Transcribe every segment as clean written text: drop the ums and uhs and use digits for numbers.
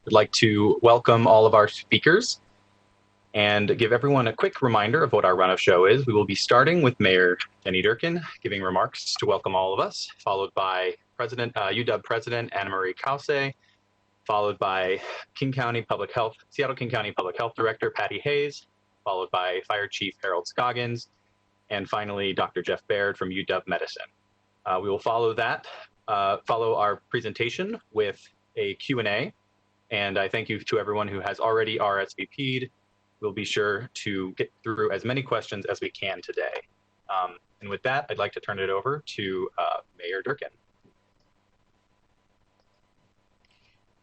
I'd like to welcome all of our speakers and give everyone a quick reminder of what our run of show is. We will be starting with Mayor Jenny Durkan giving remarks to welcome all of us, followed by UW President Anna Marie Cauce, followed by Seattle King County Public Health Director Patty Hayes, followed by Fire Chief Harold Scoggins, and finally Dr. Geoff Baird from UW Medicine. We will follow our presentation with a Q&A, and I thank you to everyone who has already RSVP'd. We'll be sure to get through as many questions as we can today. And with that, I'd like to turn it over to Mayor Durkan.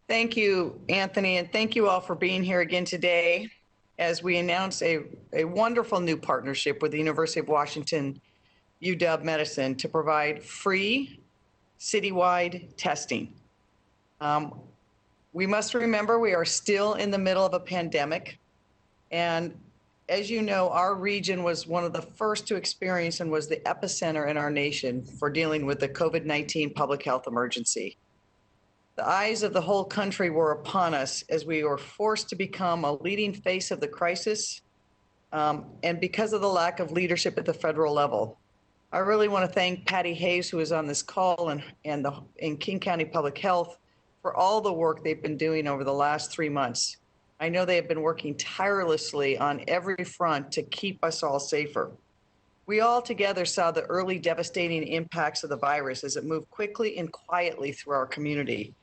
Thank you, Anthony, and thank you all for being here again today as we announce a wonderful new partnership with the University of Washington, UW Medicine to provide free citywide testing. We must remember we are still in the middle of a pandemic. And as you know, our region was one of the first to experience and was the epicenter in our nation for dealing with the COVID-19 public health emergency. The eyes of the whole country were upon us as we were forced to become a leading face of the crisis, and because of the lack of leadership at the federal level. I really want to thank Patty Hayes, who is on this call, and King County Public Health for all the work they've been doing over the last 3 months. I know they have been working tirelessly on every front to keep us all safer. We all together saw the early devastating impacts of the virus as it moved quickly and quietly through our community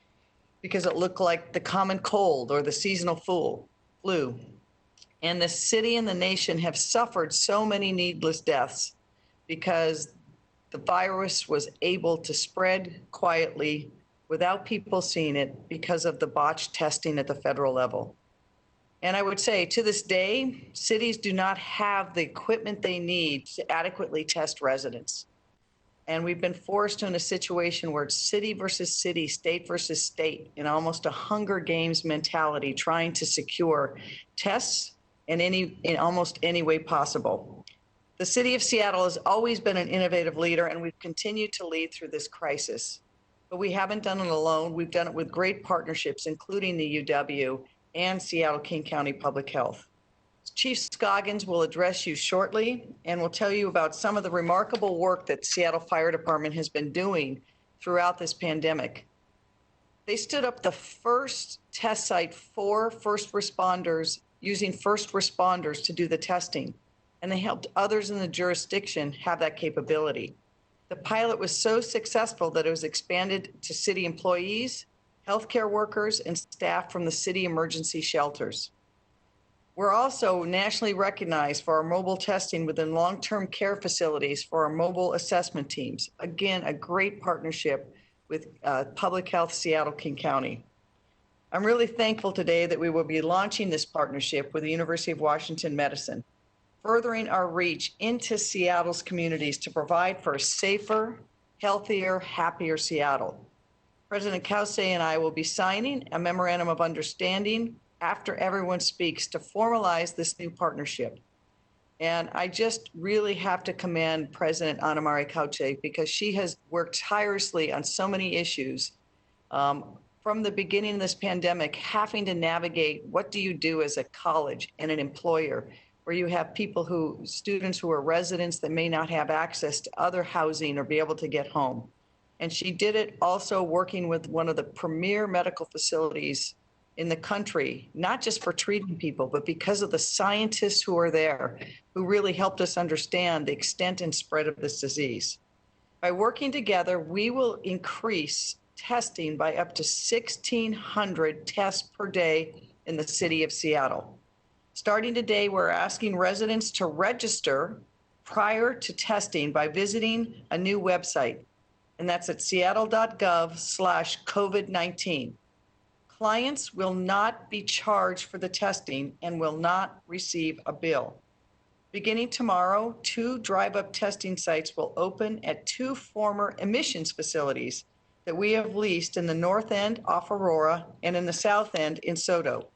because it looked like the common cold or the seasonal flu. And the city and the nation have suffered so many needless deaths because the virus was able to spread quietly without people seeing it because of the botched testing at the federal level. And I would say to this day, cities do not have the equipment they need to adequately test residents. And we've been forced in a situation where it's city versus city, state versus state, in almost a Hunger Games mentality, trying to secure tests in almost any way possible. The city of Seattle has always been an innovative leader, and we've continued to lead through this crisis. But we haven't done it alone. We've done it with great partnerships, including the UW and Seattle King County Public Health. Chief Scoggins will address you shortly and will tell you about some of the remarkable work that Seattle Fire Department has been doing throughout this pandemic. They stood up the first test site for first responders, using first responders to do the testing, and they helped others in the jurisdiction have that capability. The pilot was so successful that it was expanded to city employees, healthcare workers, and staff from the city emergency shelters. We're also nationally recognized for our mobile testing within long-term care facilities for our mobile assessment teams. Again, a great partnership with Public Health Seattle King County. I'm really thankful today that we will be launching this partnership with the University of Washington Medicine, furthering our reach into Seattle's communities to provide for a safer, healthier, happier Seattle. President Cauce and I will be signing a memorandum of understanding after everyone speaks to formalize this new partnership. And I just really have to commend President Anna Marie Cauce because she has worked tirelessly on so many issues from the beginning of this pandemic, having to navigate what do you do as a college and an employer where you have students who are residents that may not have access to other housing or be able to get home. And she did it also working with one of the premier medical facilities in the country, not just for treating people, but because of the scientists who are there, who really helped us understand the extent and spread of this disease. By working together, we will increase testing by up to 1,600 tests per day in the city of Seattle. Starting today, we're asking residents to register prior to testing by visiting a new website, and that's at seattle.gov/COVID-19. Clients will not be charged for the testing and will not receive a bill. Beginning tomorrow, 2 drive-up testing sites will open at 2 former emissions facilities that we have leased in the north end off Aurora and in the south end in Soto.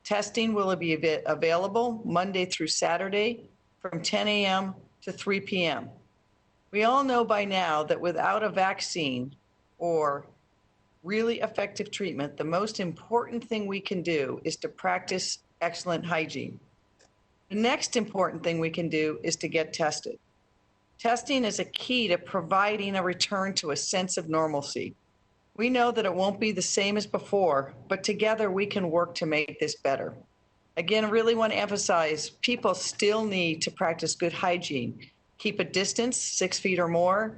Testing will be available Monday through Saturday from 10 a.m. to 3 p.m. We all know by now that without a vaccine or really effective treatment, the most important thing we can do is to practice excellent hygiene. The next important thing we can do is to get tested. Testing is a key to providing a return to a sense of normalcy. We know that it won't be the same as before, but together we can work to make this better. Again, I really want to emphasize people still need to practice good hygiene. Keep a distance, 6 feet or more.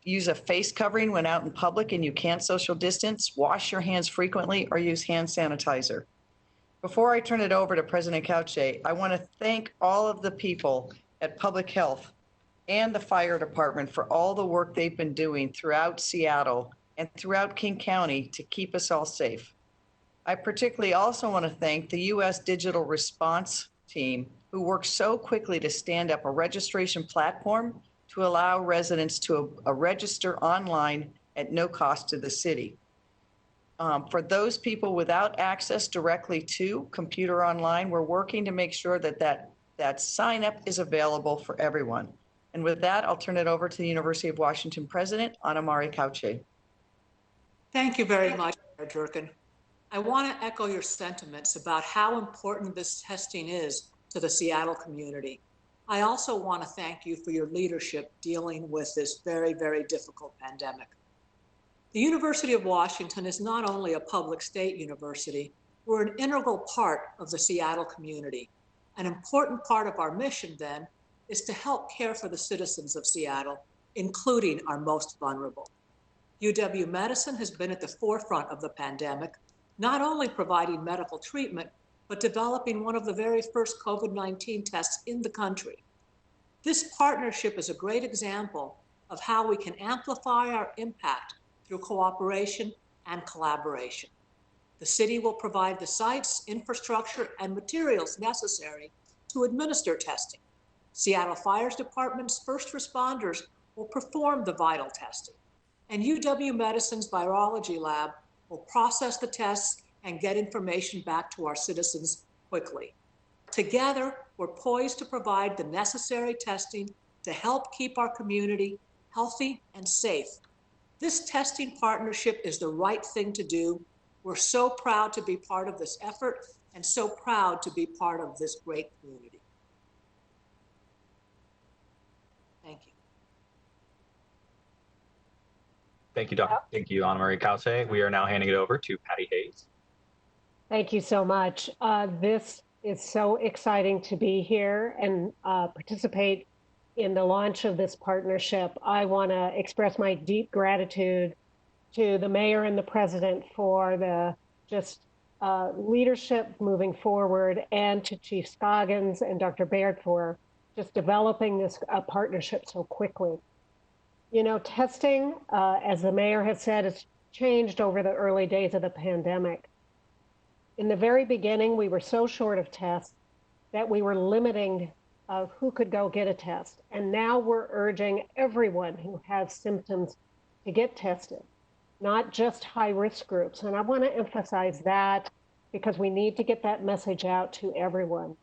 Use a face covering when out in public and you can't social distance. Wash your hands frequently or use hand sanitizer. Before I turn it over to President Cauce, I want to thank all of the people at Public Health and the Fire Department for all the work they've been doing throughout Seattle and throughout King County to keep us all safe. I particularly also want to thank the U.S. Digital Response Team, who worked so quickly to stand up a registration platform to allow residents to register online at no cost to the city. For those people without access directly to computer online, we're working to make sure that sign up is available for everyone. And with that, I'll turn it over to the University of Washington President, Anna-Marie Cauce. Thank you very much, Mayor Durkan. I want to echo your sentiments about how important this testing is to the Seattle community. I also want to thank you for your leadership dealing with this very, very difficult pandemic. The University of Washington is not only a public state university, we're an integral part of the Seattle community. An important part of our mission, then, is to help care for the citizens of Seattle, including our most vulnerable. UW-Medicine has been at the forefront of the pandemic, not only providing medical treatment, but developing one of the very first COVID-19 tests in the country. This partnership is a great example of how we can amplify our impact through cooperation and collaboration. The city will provide the sites, infrastructure, and materials necessary to administer testing. Seattle Fire Department's first responders will perform the vital testing, and UW-Medicine's virology lab will process the tests and get information back to our citizens quickly. Together, we're poised to provide the necessary testing to help keep our community healthy and safe. This testing partnership is the right thing to do. We're so proud to be part of this effort and so proud to be part of this great community. Thank you. Thank you, Dr. Thank you, Anna-Marie Cauce. We are now handing it over to Patty Hayes. Thank you so much. This is so exciting to be here and participate in the launch of this partnership. I want to express my deep gratitude to the mayor and the president for the leadership moving forward, and to Chief Scoggins and Dr. Baird for just developing this partnership so quickly. You know, testing, as the mayor has said, has changed over the early days of the pandemic. In the very beginning, we were so short of tests that we were limiting who could go get a test. And now we're urging everyone who has symptoms to get tested, not just high-risk groups. And I want to emphasize that because we need to get that message out to everyone.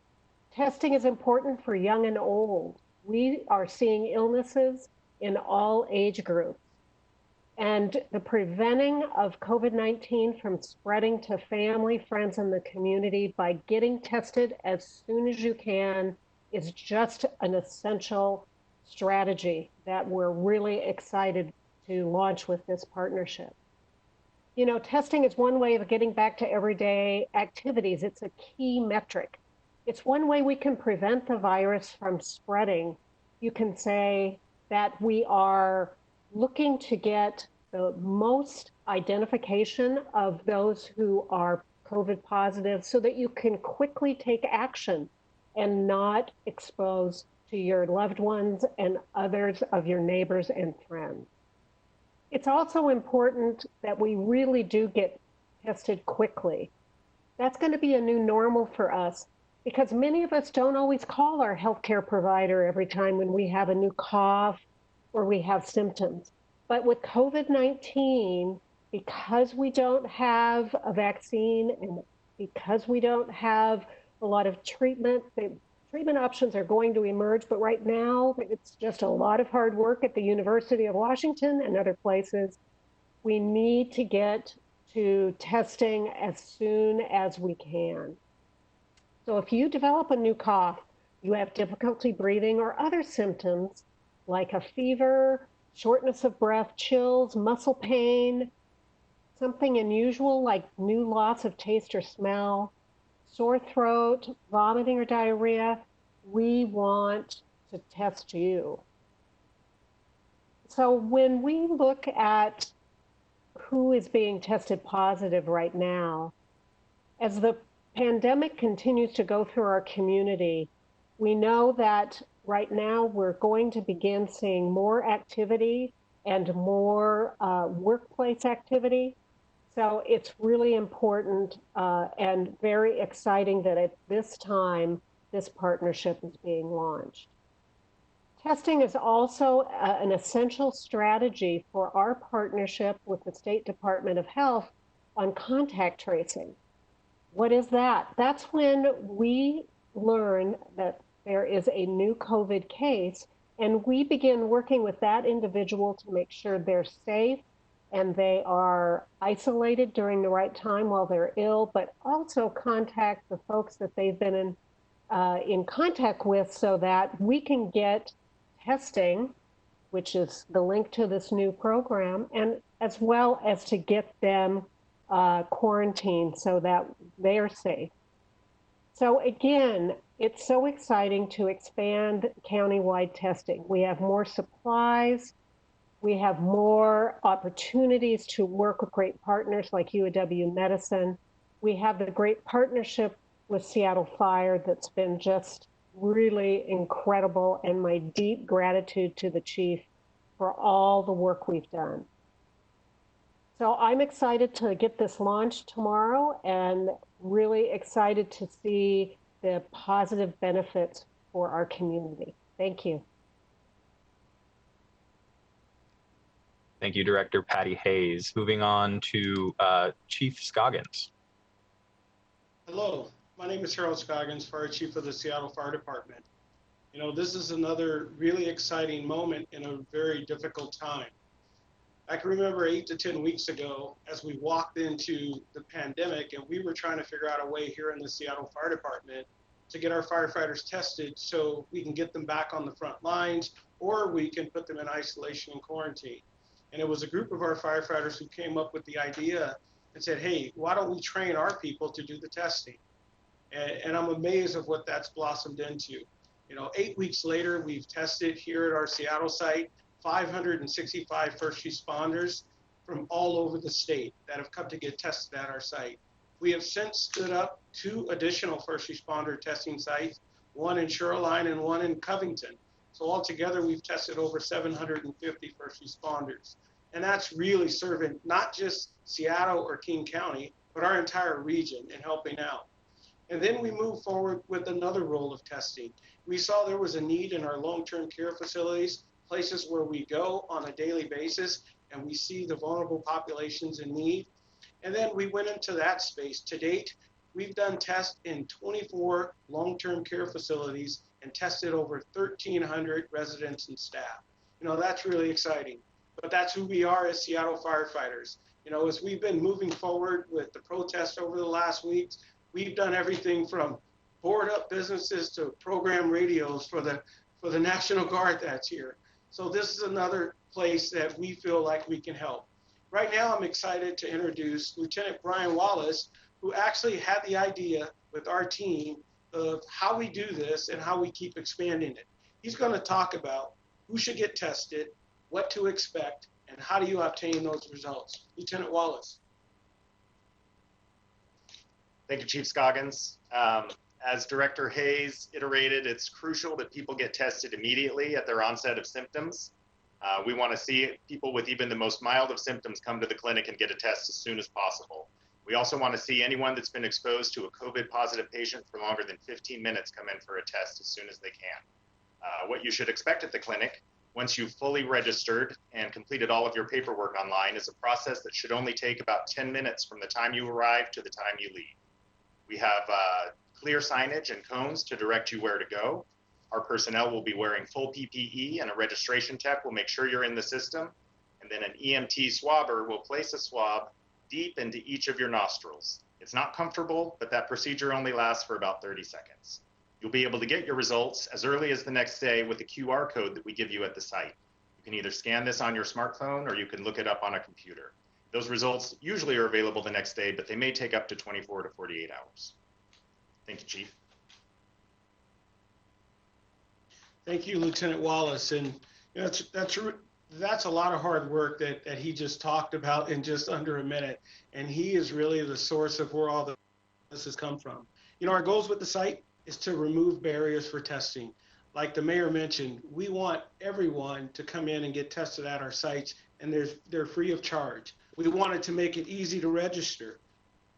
Testing is important for young and old. We are seeing illnesses in all age groups. And the preventing of COVID-19 from spreading to family, friends, and the community by getting tested as soon as you can is just an essential strategy that we're really excited to launch with this partnership. You know, testing is one way of getting back to everyday activities. It's a key metric. It's one way we can prevent the virus from spreading. You can say that we are looking to get the most identification of those who are COVID positive so that you can quickly take action and not expose to your loved ones and others of your neighbors and friends. It's also important that we really do get tested quickly. That's going to be a new normal for us because many of us don't always call our healthcare provider every time when we have a new cough or we have symptoms. But with COVID-19, because we don't have a vaccine and because we don't have a lot of treatment, the treatment options are going to emerge. But right now, it's just a lot of hard work at the University of Washington and other places We need to get to testing as soon as we can. So if you develop a new cough, you have difficulty breathing or other symptoms like a fever, shortness of breath, chills, muscle pain, something unusual like new loss of taste or smell, sore throat, vomiting or diarrhea, we want to test you. So when we look at who is being tested positive right now, as the pandemic continues to go through our community, we know that right now we're going to begin seeing more activity and more workplace activity. So it's really important and very exciting that at this time, this partnership is being launched. Testing is also an essential strategy for our partnership with the State Department of Health on contact tracing. What is that? That's when we learn that there is a new COVID case, and we begin working with that individual to make sure they're safe and they are isolated during the right time while they're ill, but also contact the folks that they've been in contact with so that we can get testing, which is the link to this new program, and as well as to get them quarantined so that they're safe. So again, it's so exciting to expand countywide testing. We have more supplies. We have more opportunities to work with great partners like UW Medicine. We have the great partnership with Seattle Fire that's been just really incredible, and my deep gratitude to the chief for all the work we've done. So I'm excited to get this launched tomorrow and really excited to see the positive benefits for our community. Thank you. Thank you, Director Patty Hayes. Moving on to Chief Scoggins. Hello, my name is Harold Scoggins, Fire Chief of the Seattle Fire Department. You know, this is another really exciting moment in a very difficult time. I can remember 8 to 10 weeks ago as we walked into the pandemic and we were trying to figure out a way here in the Seattle Fire Department to get our firefighters tested so we can get them back on the front lines or we can put them in isolation and quarantine. And it was a group of our firefighters who came up with the idea and said, hey, why don't we train our people to do the testing? And I'm amazed of what that's blossomed into. You know, 8 weeks later, we've tested here at our Seattle site 565 first responders from all over the state that have come to get tested at our site. We have since stood up 2 additional first responder testing sites, one in Shoreline and one in Covington. So altogether, we've tested over 750 first responders. And that's really serving not just Seattle or King County, but our entire region in helping out. And then we move forward with another role of testing. We saw there was a need in our long-term care facilities, places where we go on a daily basis and we see the vulnerable populations in need. And then we went into that space. To date, we've done tests in 24 long-term care facilities and tested over 1,300 residents and staff. You know, that's really exciting. But that's who we are as Seattle firefighters. You know, as we've been moving forward with the protests over the last weeks, we've done everything from board up businesses to program radios for the National Guard that's here. So this is another place that we feel like we can help. Right now, I'm excited to introduce Lieutenant Brian Wallace, who actually had the idea with our team of how we do this and how we keep expanding it. He's going to talk about who should get tested, what to expect, and how do you obtain those results. Lieutenant Wallace. Thank you, Chief Scoggins. As Director Hayes iterated, it's crucial that people get tested immediately at their onset of symptoms. We want to see people with even the most mild of symptoms come to the clinic and get a test as soon as possible. We also want to see anyone that's been exposed to a COVID positive patient for longer than 15 minutes come in for a test as soon as they can. What you should expect at the clinic, once you've fully registered and completed all of your paperwork online, is a process that should only take about 10 minutes from the time you arrive to the time you leave. We have clear signage and cones to direct you where to go. Our personnel will be wearing full PPE, and a registration tech will make sure you're in the system. and then an EMT swabber will place a swab deep into each of your nostrils. It's not comfortable, but that procedure only lasts for about 30 seconds. You'll be able to get your results as early as the next day with a QR code that we give you at the site. You can either scan this on your smartphone or you can look it up on a computer. Those results usually are available the next day, but they may take up to 24 to 48 hours. Thank you, Chief. Thank you, Lieutenant Wallace. And you know, that's a lot of hard work that he just talked about in just under a minute. And he is really the source of where all this has come from. You know, our goals with the site is to remove barriers for testing. Like the mayor mentioned, we want everyone to come in and get tested at our sites, and they're free of charge. We wanted to make it easy to register,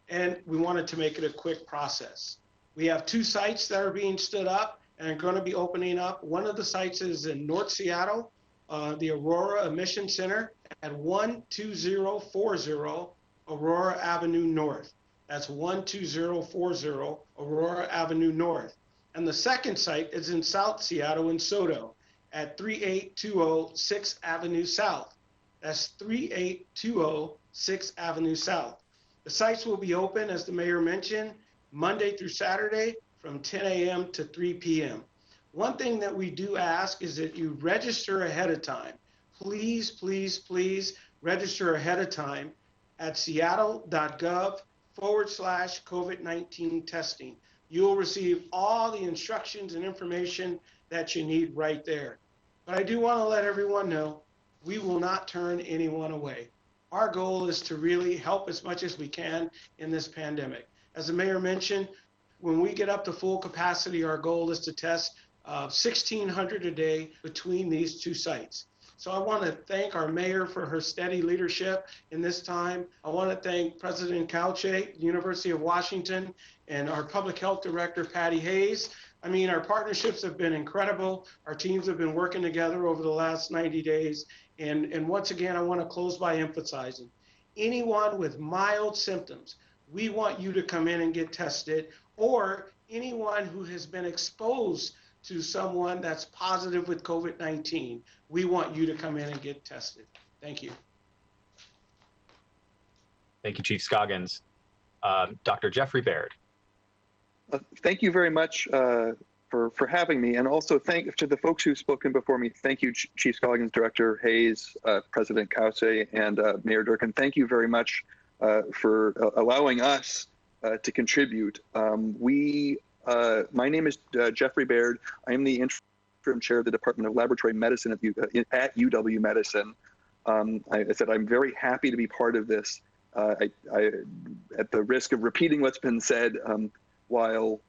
and we wanted to make it a quick process. We have 2 sites that are being stood up and are going to be opening up. One of the sites is in North Seattle, the Aurora Emission Center at 12040 Aurora Avenue North. That's 12040 Aurora Avenue North. And the second site is in South Seattle in Soto at 3820 6th Avenue South. That's 3820 6th Avenue South. The sites will be open, as the mayor mentioned, Monday through Saturday from 10 a.m. to 3 p.m. One thing that we do ask is that you register ahead of time. Please, please, please register ahead of time at seattle.gov/COVID-19 testing. You'll receive all the instructions and information that you need right there. But I do want to let everyone know we will not turn anyone away. Our goal is to really help as much as we can in this pandemic. As the mayor mentioned, when we get up to full capacity, our goal is to test 1,600 a day between these 2 sites. So I want to thank our mayor for her steady leadership in this time. I want to thank President Cauce, University of Washington, and our public health director, Patty Hayes. I mean, our partnerships have been incredible. Our teams have been working together over the last 90 days. And once again, I want to close by emphasizing, anyone with mild symptoms, we want you to come in and get tested, or anyone who has been exposed to someone that's positive with COVID-19, we want you to come in and get tested. Thank you. Thank you, Chief Scoggins. Dr. Jeffrey Baird. Thank you very much for having me, and also thank to the folks who've spoken before me. Thank you, Chief Scoggins, Director Hayes, President Cauce, and Mayor Durkan. Thank you very much for allowing us to contribute. My name is Jeffrey Baird. I am the interim chair of the Department of Laboratory Medicine at UW Medicine. I said I'm very happy to be part of this. At the risk of repeating what's been said, while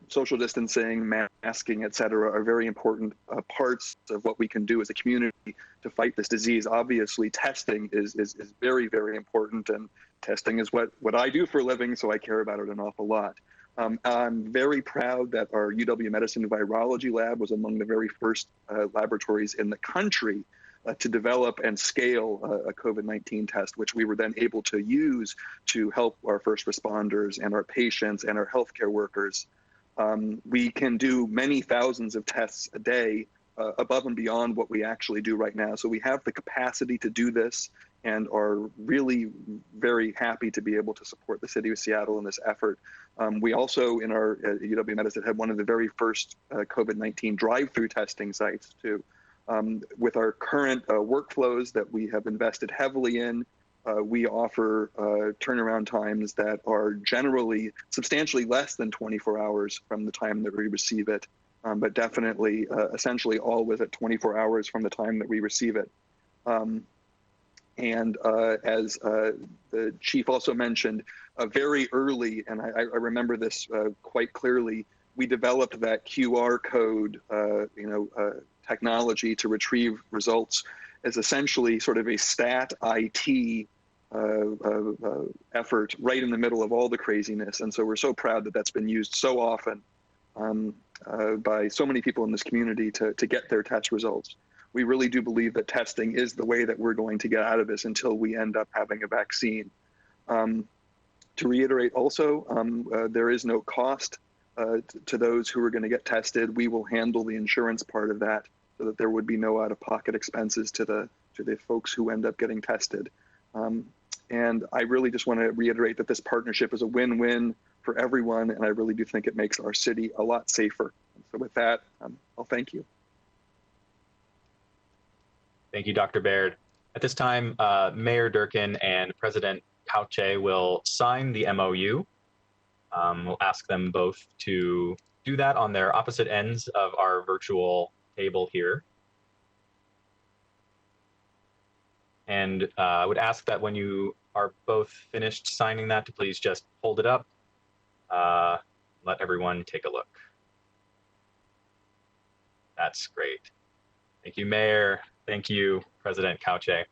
social distancing, masking, et cetera, are very important parts of what we can do as a community to fight this disease. Obviously, testing is very, very important, and testing is what I do for a living, so I care about it an awful lot. I'm very proud that our UW Medicine Virology Lab was among the very first laboratories in the country to develop and scale a COVID-19 test, which we were then able to use to help our first responders and our patients and our healthcare workers. We can do many thousands of tests a day above and beyond what we actually do right now. So we have the capacity to do this and are really very happy to be able to support the city of Seattle in this effort. We also, in our UW Medicine, had one of the very first COVID-19 drive-through testing sites too. With our current workflows that we have invested heavily in, we offer turnaround times that are generally substantially less than 24 hours from the time that we receive it, but definitely essentially always at 24 hours from the time that we receive it. And as the chief also mentioned, very early, and I remember this quite clearly, we developed that QR code, technology to retrieve results as essentially sort of a stat IT effort right in the middle of all the craziness. And so we're so proud that that's been used so often by so many people in this community to get their test results. We really do believe that testing is the way that we're going to get out of this until we end up having a vaccine. To reiterate also, there is no cost to those who are going to get tested. We will handle the insurance part of that so that there would be no out-of-pocket expenses to the to the folks who end up getting tested. And I really just want to reiterate that this partnership is a win-win for everyone, and I really do think it makes our city a lot safer. So with that, I'll thank you. Thank you, Dr. Baird. At this time, Mayor Durkan and President Cauce will sign the MOU. We'll ask them both to do that on their opposite ends of our virtual table here. And I would ask that when you are both finished signing that to please just hold it up. Let everyone take a look. That's great. Thank you, Mayor. Thank you, President Cauce.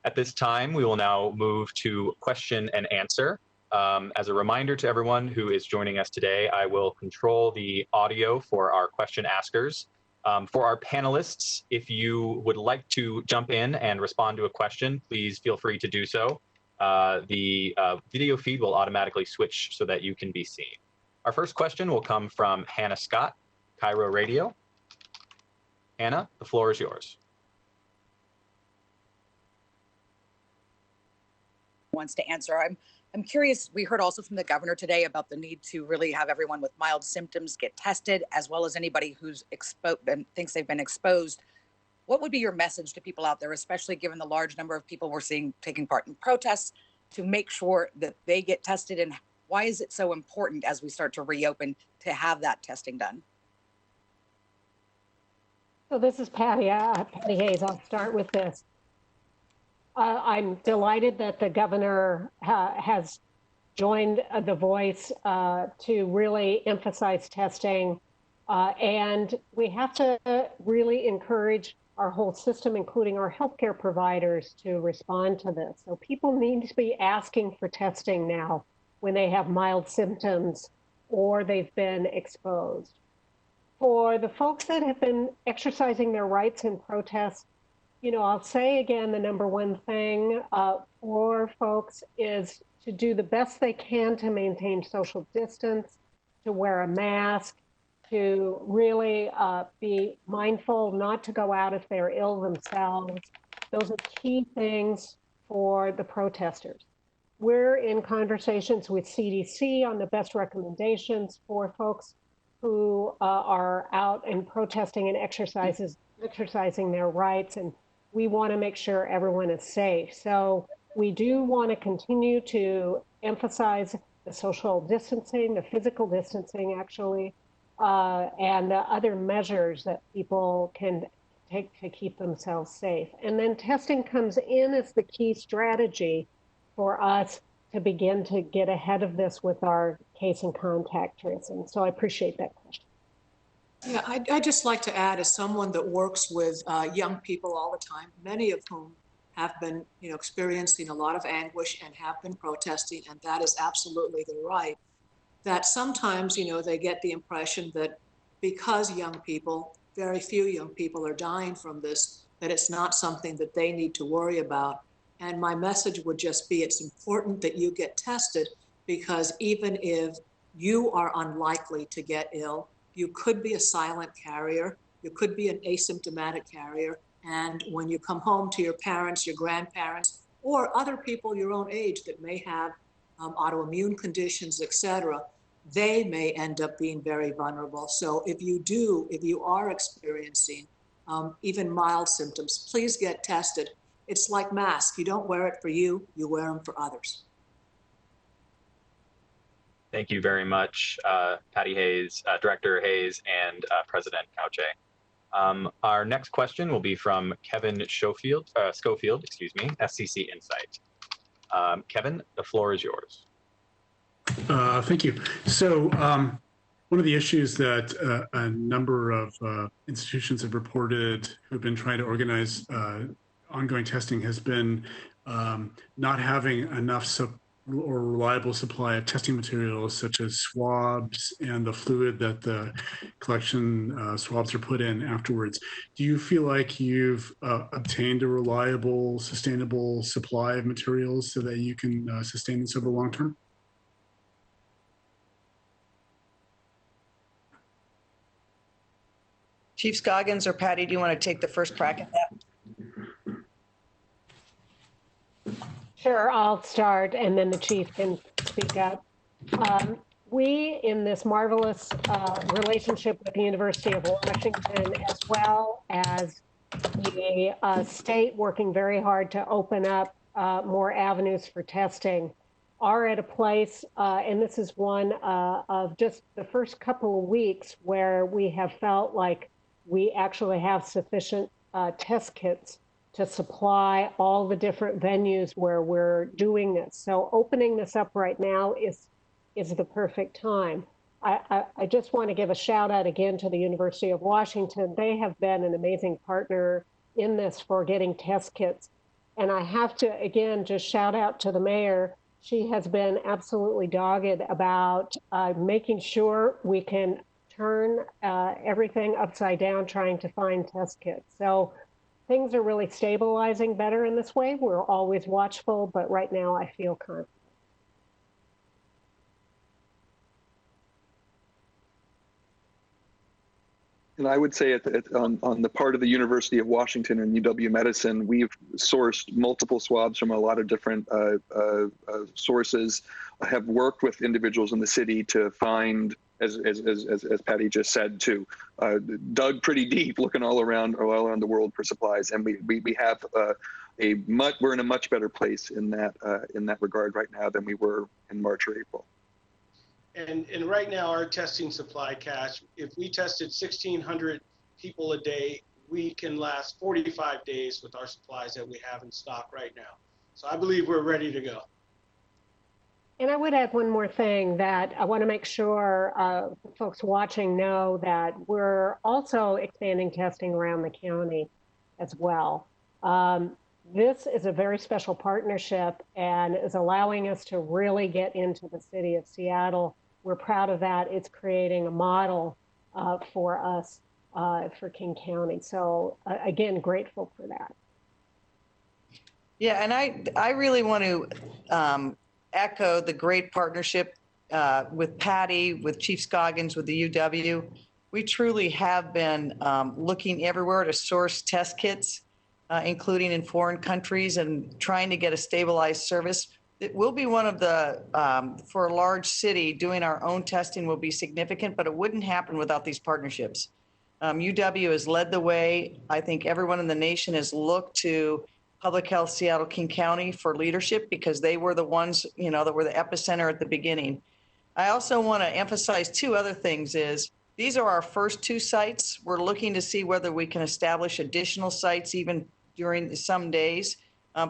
At this time, we will now move to question and answer. As a reminder to everyone who is joining us today, I will control the audio for our question askers. For our panelists, if you would like to jump in and respond to a question, please feel free to do so. The video feed will automatically switch so that you can be seen. Our first question will come from Hannah Scott, Cairo Radio. Hannah, the floor is yours. Wants to answer. I'm curious, we heard also from the governor today about the need to really have everyone with mild symptoms get tested, as well as anybody who's exposed and thinks they've been exposed. What would be your message to people out there, especially given the large number of people we're seeing taking part in protests, to make sure that they get tested? And why is it so important as we start to reopen to have that testing done? So this is Patty Hayes. I'll start with this. I'm delighted that the governor has joined the voice to really emphasize testing. And we have to really encourage our whole system, including our healthcare providers, to respond to this. So people need to be asking for testing now when they have mild symptoms or they've been exposed. For the folks that have been exercising their rights in protests, you know, I'll say again, the number one thing for folks is to do the best they can to maintain social distance, to wear a mask, to really be mindful not to go out if they're ill themselves. Those are key things for the protesters. We're in conversations with CDC on the best recommendations for folks who are out and protesting and exercising their rights, and we want to make sure everyone is safe. So we do want to continue to emphasize the social distancing, the physical distancing actually, and the other measures that people can take to keep themselves safe. And then testing comes in as the key strategy for us to begin to get ahead of this with our case and contact tracing. So I appreciate that question. Yeah, I'd just like to add, as someone that works with young people all the time, many of whom have been, experiencing a lot of anguish and have been protesting, and that is absolutely their right, that sometimes, they get the impression that because young people, very few young people are dying from this, that it's not something that they need to worry about. And my message would just be, it's important that you get tested, because even if you are unlikely to get ill, you could be a silent carrier, you could be an asymptomatic carrier, and when you come home to your parents, your grandparents, or other people your own age that may have autoimmune conditions, etc., they may end up being very vulnerable. So if you are experiencing even mild symptoms, please get tested. It's like masks. You don't wear it for you, you wear them for others. Thank you very much, Patty Hayes, Director Hayes, and President Cauce. Our next question will be from Kevin Schofield, SCC Insight. Kevin, the floor is yours. Thank you. So one of the issues that a number of institutions have reported who've been trying to organize ongoing testing has been not having enough or reliable supply of testing materials, such as swabs and the fluid that the collection swabs are put in afterwards. Do you feel like you've obtained a reliable, sustainable supply of materials so that you can sustain this over the long term? Chief Scoggins or Patty, do you want to take the first crack at that? Sure, I'll start and then the chief can speak up. We, in this marvelous relationship with the University of Washington, as well as the state working very hard to open up more avenues for testing, are at a place, and this is one of just the first couple of weeks where we have felt like we actually have sufficient test kits to supply all the different venues where we're doing this. So opening this up right now is the perfect time. I just want to give a shout out again to the University of Washington. They have been an amazing partner in this for getting test kits. And I have to, again, just shout out to the mayor. She has been absolutely dogged about making sure we can turn everything upside down trying to find test kits. So things are really stabilizing better in this way. We're always watchful, but right now I feel confident. And I would say on the part of the University of Washington and UW-Medicine, we've sourced multiple swabs from a lot of different sources, have worked with individuals in the city to find, as Patty just said, to dug pretty deep, looking all around the world for supplies, and we have we're in a much better place in that regard right now than we were in March or April. And right now, our testing supply cache, if we tested 1,600 people a day, we can last 45 days with our supplies that we have in stock right now. So I believe we're ready to go. And I would add one more thing that I want to make sure folks watching know that we're also expanding testing around the county as well. This is a very special partnership and is allowing us to really get into the city of Seattle. We're proud of that. It's creating a model for us for King County. So again, grateful for that. Yeah, and I really want to echo the great partnership with Patty, with Chief Scoggins, with the UW. We truly have been looking everywhere to source test kits, including in foreign countries, and trying to get a stabilized service. It will be one of the, for a large city, doing our own testing will be significant, but it wouldn't happen without these partnerships. UW has led the way. I think everyone in the nation has looked to Public Health Seattle King County for leadership because they were the ones, that were the epicenter at the beginning. I also want to emphasize two other things is these are our first two sites. We're looking to see whether we can establish additional sites even during some days.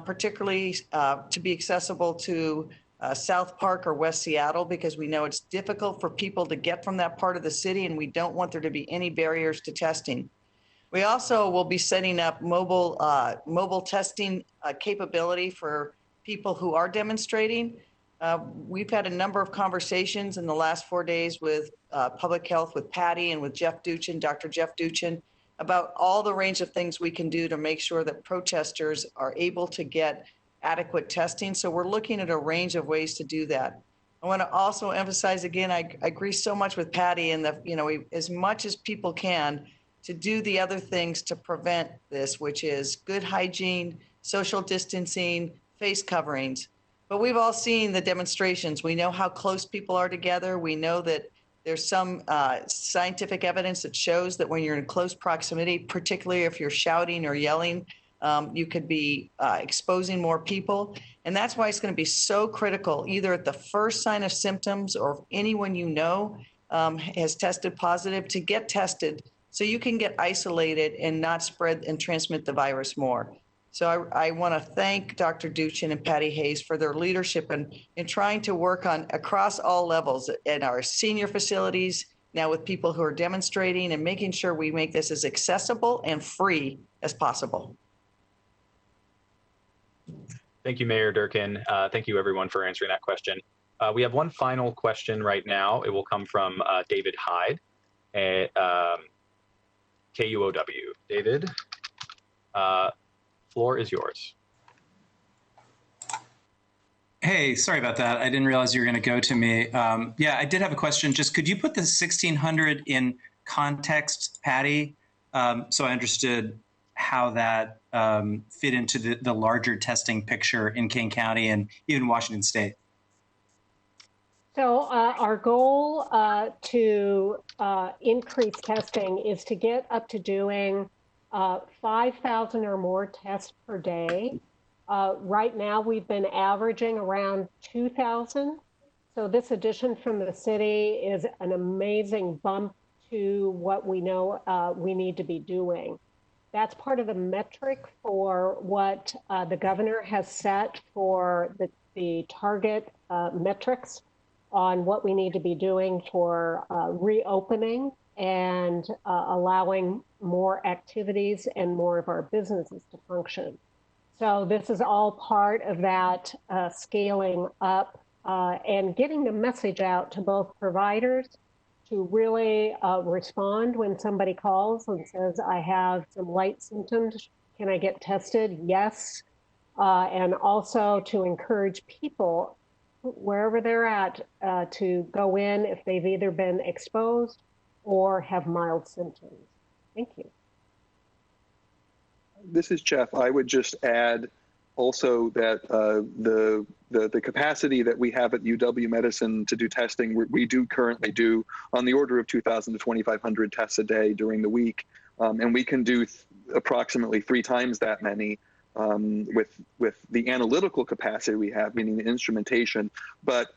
Particularly to be accessible to South Park or West Seattle, because we know it's difficult for people to get from that part of the city, and we don't want there to be any barriers to testing. We also will be setting up mobile testing capability for people who are demonstrating. We've had a number of conversations in the last 4 days with public health, with Patty and with Geoff Duchin, Dr. Geoff Duchin, about all the range of things we can do to make sure that protesters are able to get adequate testing. So we're looking at a range of ways to do that. I want to also emphasize again, I agree so much with Patty in that, as much as people can to do the other things to prevent this, which is good hygiene, social distancing, face coverings. But we've all seen the demonstrations. We know how close people are together. We know that there's some scientific evidence that shows that when you're in close proximity, particularly if you're shouting or yelling, you could be exposing more people. And that's why it's going to be so critical, either at the first sign of symptoms or if anyone has tested positive, to get tested so you can get isolated and not spread and transmit the virus more. So I want to thank Dr. Duchin and Patty Hayes for their leadership in trying to work on across all levels in our senior facilities, now with people who are demonstrating, and making sure we make this as accessible and free as possible. Thank you, Mayor Durkan. Thank you, everyone, for answering that question. We have one final question right now. It will come from David Hyde at KUOW. David, floor is yours. Hey, sorry about that. I didn't realize you were going to go to me. Yeah, I did have a question. Just could you put the 1,600 in context, Patty, so I understood how that fit into the larger testing picture in King County and even Washington State? So our goal to increase testing is to get up to doing 5,000 or more tests per day. Right now, we've been averaging around 2,000. So this addition from the city is an amazing bump to what we know we need to be doing. That's part of the metric for what the governor has set for the target metrics on what we need to be doing for reopening and allowing more activities and more of our businesses to function. So this is all part of that scaling up and getting the message out to both providers to really respond when somebody calls and says, I have some light symptoms, can I get tested? Yes. And also to encourage people wherever they're at to go in if they've either been exposed or have mild symptoms. Thank you. This is Geoff. I would just add also that the capacity that we have at UW Medicine to do testing, we do currently do on the order of 2,000 to 2,500 tests a day during the week, and we can do approximately 3 times that many with the analytical capacity we have, meaning the instrumentation. But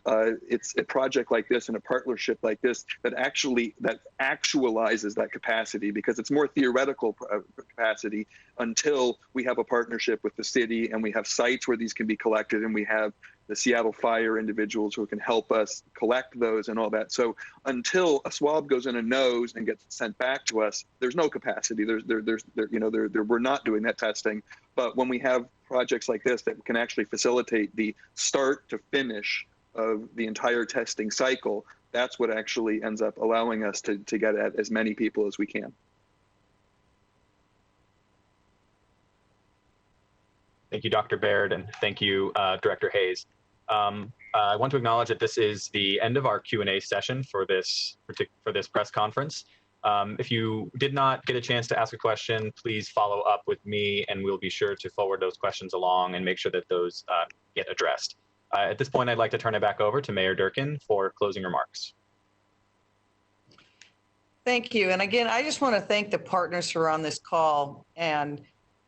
it's a project like this and a partnership like this that actualizes that capacity, because it's more theoretical capacity until we have a partnership with the city and we have sites where these can be collected, and we have the Seattle Fire individuals who can help us collect those and all that. So until a swab goes in a nose and gets sent back to us, there's no capacity. We're not doing that testing. But when we have projects like this that can actually facilitate the start to finish of the entire testing cycle, that's what actually ends up allowing us to get at as many people as we can. Thank you, Dr. Baird, and thank you, Director Hayes. I want to acknowledge that this is the end of our Q&A session for this press conference. If you did not get a chance to ask a question, please follow up with me, and we'll be sure to forward those questions along and make sure that those get addressed. At this point, I'd like to turn it back over to Mayor Durkan for closing remarks. Thank you. And again, I just want to thank the partners who are on this call. And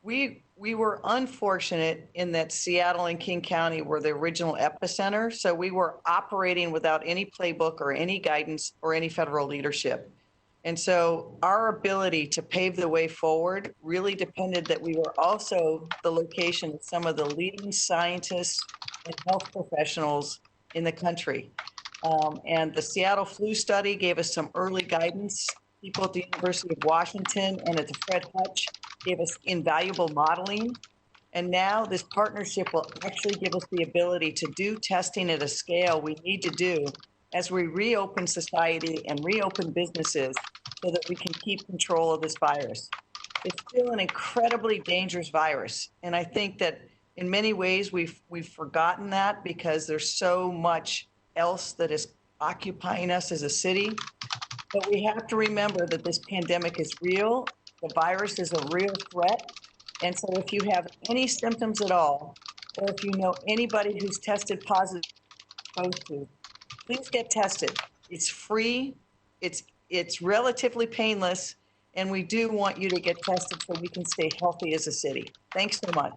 we were unfortunate in that Seattle and King County were the original epicenter. So we were operating without any playbook or any guidance or any federal leadership. And so our ability to pave the way forward really depended that we were also the location of some of the leading scientists and health professionals in the country. And the Seattle flu study gave us some early guidance. People at the University of Washington and at the Fred Hutch gave us invaluable modeling. And now this partnership will actually give us the ability to do testing at a scale we need to do as we reopen society and reopen businesses so that we can keep control of this virus. It's still an incredibly dangerous virus. And I think that in many ways we've forgotten that because there's so much else that is occupying us as a city. But we have to remember that this pandemic is real. The virus is a real threat. And so if you have any symptoms at all, or if you know anybody who's tested positive, please get tested. It's free, it's relatively painless, and we do want you to get tested so we can stay healthy as a city. Thanks so much.